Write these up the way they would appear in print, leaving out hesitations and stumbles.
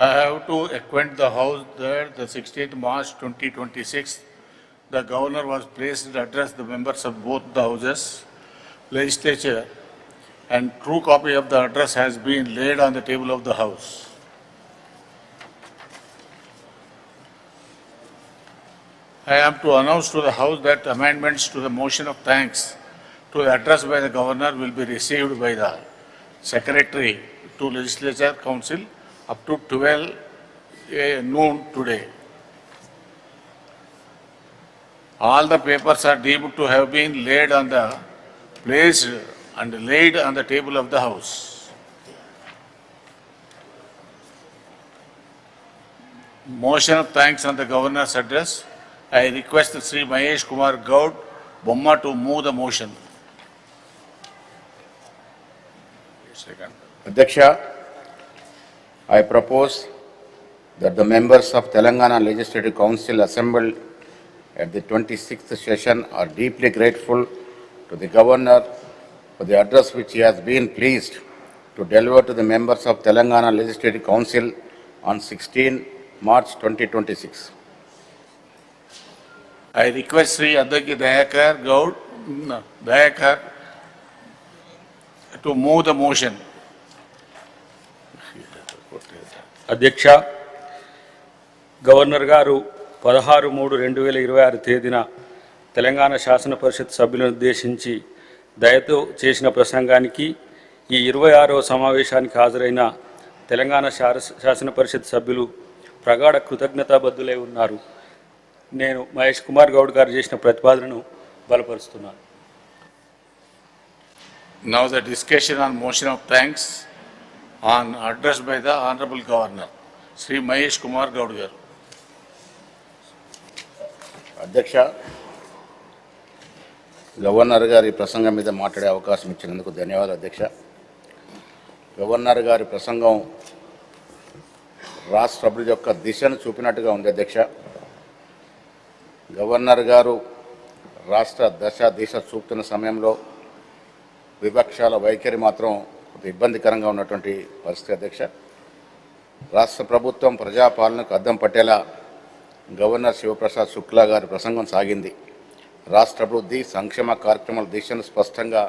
I have to acquaint the House that the 16th March 2026, the Governor was placed to address the members of both the Houses, Legislature, and true copy of the address has been laid on the table of the House. I am to announce to the House that amendments to the motion of thanks to the address by the Governor will be received by the Secretary to Legislature Council up to 12 noon today. All the papers are deemed to have been laid on the placed and laid on the table of the House. Motion of thanks on the Governor's address. I request Sri Mahesh Kumar Gaud, Bomma, to move the motion. Second. Adhyaksha, I propose that the members of Telangana Legislative Council assembled at the 26th session are deeply grateful to the Governor for the address which he has been pleased to deliver to the members of Telangana Legislative Council on 16 March 2026. I request Sri Adhaki Dayakar Gaud, Dayakar to move the motion. అధ్యక్ష, governor గారు 16/3/2026 తేదీన తెలంగాణ శాసన పరిషత్ సభ్యులను ఉద్దేశించి దయతో చేసిన ప్రసంగానికి ఈ 26వ సమావేశానికి హాజరైన తెలంగాణ శాసన పరిషత్ సభ్యులు ప్రగాఢ కృతజ్ఞతాబద్ధులై ఉన్నారు. నేను మహేష్ కుమార్ గౌడ్ గారు చేసిన ప్రతిపాదనను బలపరుస్తున్నాను. Now the discussion on motion of thanks on address by the Honorable Governor, Sri Mahesh Kumar Gaud garu. అధ్యక్ష, గవర్నర్ గారి ప్రసంగం మీద మాట్లాడే అవకాశం ఇచ్చినందుకు ధన్యవాదాలు అధ్యక్ష. గవర్నర్ గారి ప్రసంగం రాష్ట్ర అభివృద్ధి యొక్క దిశను చూపినట్టుగా ఉంది అధ్యక్ష. గవర్నర్ గారు రాష్ట్ర దిశ చూపుతున్న సమయంలో విపక్షాల వైఖరి మాత్రం ఇబ్బందికరంగా ఉన్నటువంటి పరిస్థితి అధ్యక్ష. రాష్ట్ర ప్రభుత్వం ప్రజాపాలనకు అద్దం పట్టేలా గవర్నర్ శివప్రసాద్ శుక్లా గారి ప్రసంగం సాగింది. రాష్ట్ర అభివృద్ధి సంక్షేమ కార్యక్రమాల దిశను స్పష్టంగా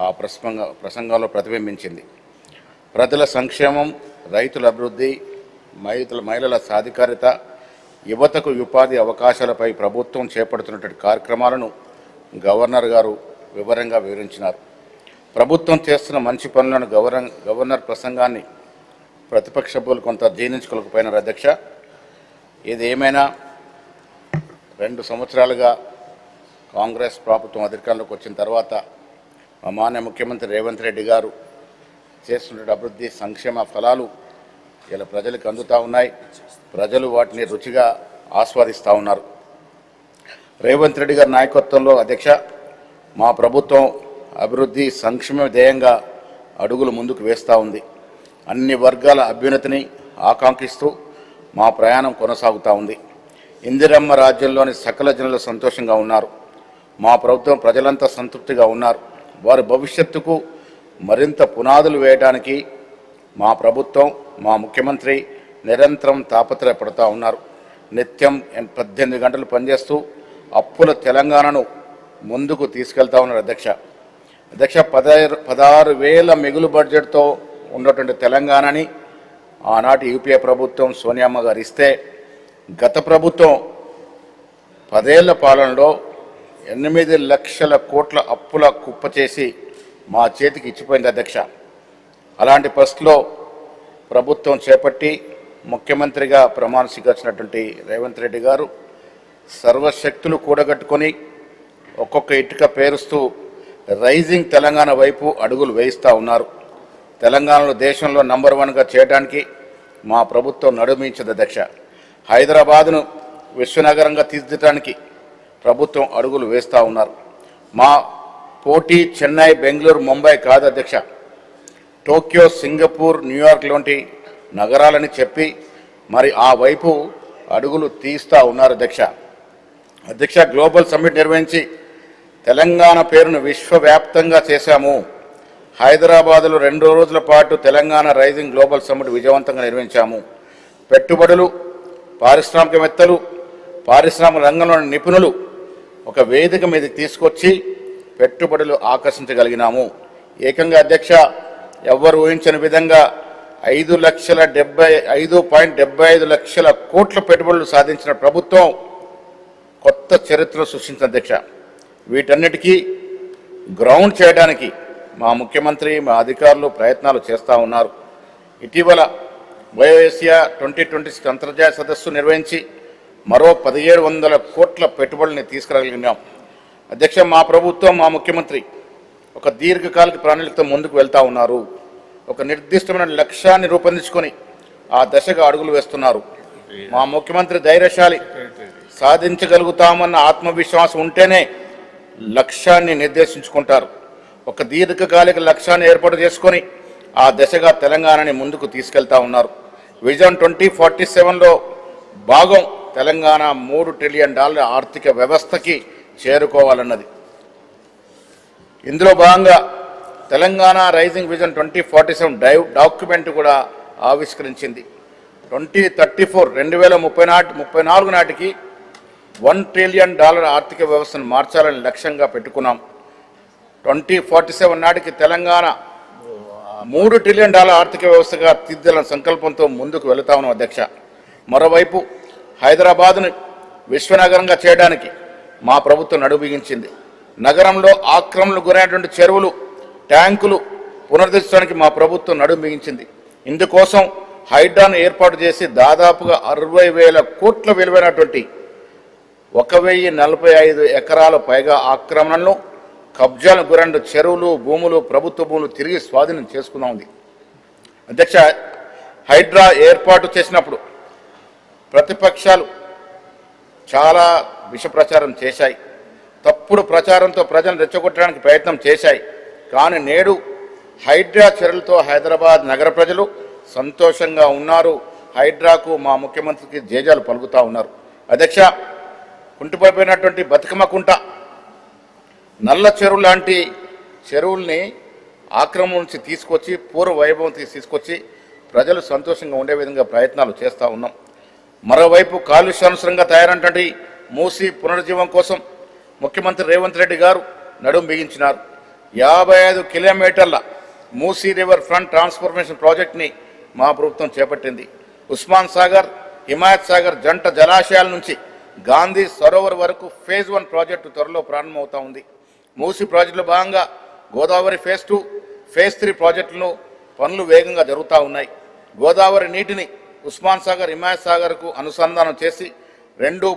ఆ ప్రసంగంలో ప్రతిబింబించింది. ప్రజల సంక్షేమం, రైతుల అభివృద్ధి, మహిళల సాధికారిత, యువతకు ఉపాధి అవకాశాలపై ప్రభుత్వం చేపడుతున్నటువంటి కార్యక్రమాలను గవర్నర్ గారు వివరంగా వివరించినారు. ప్రభుత్వం చేస్తున్న మంచి పనులను గవర్నర్ ప్రసంగాన్ని ప్రతిపక్ష సభ్యులు కొంత జీర్ణించుకోలేకపోయినారు అధ్యక్ష. ఇది ఏమైనా 2 సంవత్సరాలుగా కాంగ్రెస్ ప్రభుత్వం అధికారంలోకి వచ్చిన తర్వాత మా మాన్య ముఖ్యమంత్రి రేవంత్ రెడ్డి గారు చేస్తున్న అభివృద్ధి సంక్షేమ ఫలాలు ఇలా ప్రజలకు అందుతూ ఉన్నాయి. ప్రజలు వాటిని రుచిగా ఆస్వాదిస్తూ ఉన్నారు. రేవంత్ రెడ్డి గారి నాయకత్వంలో అధ్యక్ష మా ప్రభుత్వం అభివృద్ధి సంక్షేమ ధ్యేయంగా అడుగులు ముందుకు వేస్తూ ఉంది. అన్ని వర్గాల అభ్యున్నతిని ఆకాంక్షిస్తూ మా ప్రయాణం కొనసాగుతూ ఉంది. ఇందిరమ్మ రాజ్యంలోని సకల జనులు సంతోషంగా ఉన్నారు. మా ప్రభుత్వం ప్రజలంతా సంతృప్తిగా ఉన్నారు. వారి భవిష్యత్తుకు మరింత పునాదులు వేయడానికి మా ప్రభుత్వం, మా ముఖ్యమంత్రి నిరంతరం తాపత్రయపడుతూ ఉన్నారు. నిత్యం 18 గంటలు పనిచేస్తూ అప్పుల తెలంగాణను ముందుకు తీసుకెళ్తా ఉన్నారు అధ్యక్ష. 16,000 మిగులు బడ్జెట్తో ఉన్నటువంటి తెలంగాణని ఆనాటి యూపీఏ ప్రభుత్వం సోనియామ్మ గారు ఇస్తే, గత ప్రభుత్వం 10 ఏళ్ల పాలనలో 8 లక్షల కోట్ల అప్పుల కుప్ప చేసి మా చేతికి ఇచ్చిపోయింది అధ్యక్ష. అలాంటి పరిస్థితిలో ప్రభుత్వం చేపట్టి ముఖ్యమంత్రిగా ప్రమాణ స్వీకరించినటువంటి రేవంత్ రెడ్డి గారు సర్వశక్తులు కూడగట్టుకొని ఒక్కొక్క ఇటుక పేరుస్తూ రైజింగ్ తెలంగాణ వైపు అడుగులు వేయిస్తూ ఉన్నారు. తెలంగాణలో దేశంలో నంబర్ 1గా చేయడానికి మా ప్రభుత్వం నడుమించింది అధ్యక్ష. హైదరాబాదును విశ్వనగరంగా తీర్చిదిద్దడానికి ప్రభుత్వం అడుగులు వేస్తూ ఉన్నారు. మా పోటీ చెన్నై, బెంగళూరు, ముంబై కాదు అధ్యక్ష, టోక్యో, సింగపూర్, న్యూయార్క్ లాంటి నగరాలని చెప్పి మరి ఆ వైపు అడుగులు తీస్తూ ఉన్నారు అధ్యక్ష. గ్లోబల్ సమ్మిట్ నిర్వహించి తెలంగాణ పేరును విశ్వవ్యాప్తంగా చేశాము. హైదరాబాద్లో 2 రోజుల పాటు తెలంగాణ రైజింగ్ గ్లోబల్ సమ్మిట్ విజయవంతంగా నిర్వహించాము. పెట్టుబడులు, పారిశ్రామికవేత్తలు, పారిశ్రామిక రంగంలోని నిపుణులు ఒక వేదిక మీదకి తీసుకొచ్చి పెట్టుబడులు ఆకర్షించగలిగినాము. ఏకంగా అధ్యక్ష, ఎవ్వరు ఊహించని విధంగా 5,75 లక్షల కోట్ల పెట్టుబడులు సాధించిన ప్రభుత్వం కొత్త చరిత్ర సృష్టించిన అధ్యక్ష. వీటన్నిటికీ గ్రౌండ్ చేయడానికి మా ముఖ్యమంత్రి, మా అధికారులు ప్రయత్నాలు చేస్తూ ఉన్నారు. ఇటీవల బయోఏషియా 2026 అంతర్జాతీయ సదస్సు నిర్వహించి మరో 1,700 కోట్ల పెట్టుబడుల్ని తీసుకురాగలిగినాం. అధ్యక్ష, మా ప్రభుత్వం, మా ముఖ్యమంత్రి ఒక దీర్ఘకాలిక ప్రణాళికతో ముందుకు వెళ్తూ ఉన్నారు. ఒక నిర్దిష్టమైన లక్ష్యాన్ని రూపొందించుకొని ఆ దశగా అడుగులు వేస్తున్నారు. మా ముఖ్యమంత్రి ధైర్యశాలి, సాధించగలుగుతామన్న ఆత్మవిశ్వాసం ఉంటేనే లక్ష్యాన్ని నిర్దేశించుకుంటారు. ఒక దీర్ఘకాలిక లక్ష్యాన్ని ఏర్పాటు చేసుకొని ఆ దశగా తెలంగాణని ముందుకు తీసుకెళ్తా ఉన్నారు. విజన్ 2047లో భాగం తెలంగాణ $3 ట్రిలియన్ ఆర్థిక వ్యవస్థకి చేరుకోవాలన్నది. ఇందులో భాగంగా తెలంగాణ రైజింగ్ విజన్ 2047 డాక్యుమెంట్ కూడా ఆవిష్కరించింది. 2034 నాటికి $1 ట్రిలియన్ ఆర్థిక వ్యవస్థను మార్చాలని లక్ష్యంగా పెట్టుకున్నాం. 2047 నాటికి తెలంగాణ $3 ట్రిలియన్ ఆర్థిక వ్యవస్థగా తీర్చాలన్న సంకల్పంతో ముందుకు వెళుతా ఉన్నాం అధ్యక్ష. మరోవైపు హైదరాబాద్ను విశ్వనగరంగా చేయడానికి మా ప్రభుత్వం నడుబిగించింది. నగరంలో ఆక్రమణలు గురైనటువంటి చెరువులు, ట్యాంకులు పునరుద్ధరించడానికి మా ప్రభుత్వం నడుబిగించింది. ఇందుకోసం హైడ్రాను ఏర్పాటు చేసి దాదాపుగా 60,000 కోట్ల విలువైనటువంటి 1,045 ఎకరాల పైగా ఆక్రమణలను, కబ్జాలకు గురైన చెరువులు, భూములు, ప్రభుత్వ భూములు తిరిగి స్వాధీనం చేసుకున్నా ఉంది. అధ్యక్ష, హైడ్రా ఏర్పాటు చేసినప్పుడు ప్రతిపక్షాలు చాలా విష ప్రచారం చేశాయి. తప్పుడు ప్రచారంతో ప్రజలను రెచ్చగొట్టడానికి ప్రయత్నం చేశాయి. కానీ నేడు హైడ్రా చర్యలతో హైదరాబాద్ నగర ప్రజలు సంతోషంగా ఉన్నారు. హైడ్రాకు మా ముఖ్యమంత్రికి జేజాలు పలుకుతూ ఉన్నారు. అధ్యక్ష, కుంటుపడిపోయినటువంటి బతుకమ్మ కుంట, నల్ల చెరువు లాంటి చెరువుల్ని ఆక్రమణ నుంచి తీసుకొచ్చి పూర్వ వైభవం తీసుకొచ్చి ప్రజలు సంతోషంగా ఉండే విధంగా ప్రయత్నాలు చేస్తూ ఉన్నాం. మరోవైపు కాలుష్యానుసరంగా తయారైనటువంటి మూసీ పునరుజ్జీవం కోసం ముఖ్యమంత్రి రేవంత్ రెడ్డి గారు నడుం బిగించినారు. 55 కిలోమీటర్ల మూసీ రివర్ ఫ్రంట్ ట్రాన్స్ఫర్మేషన్ ప్రాజెక్ట్ని మా ప్రభుత్వం చేపట్టింది. ఉస్మాన్ సాగర్, హిమాయత్ సాగర్ జంట జలాశయాల నుంచి గాంధీ సరోవర్ వరకు ఫేజ్ 1 ప్రాజెక్టు త్వరలో ప్రారంభమవుతా ఉంది. మూసీ ప్రాజెక్టులో భాగంగా గోదావరి ఫేజ్ 2, ఫేజ్ 3 ప్రాజెక్టులను పనులు వేగంగా జరుగుతూ ఉన్నాయి. గోదావరి నీటిని ఉస్మాన్ సాగర్, హిమాయత్ సాగర్కు అనుసంధానం చేసి 2.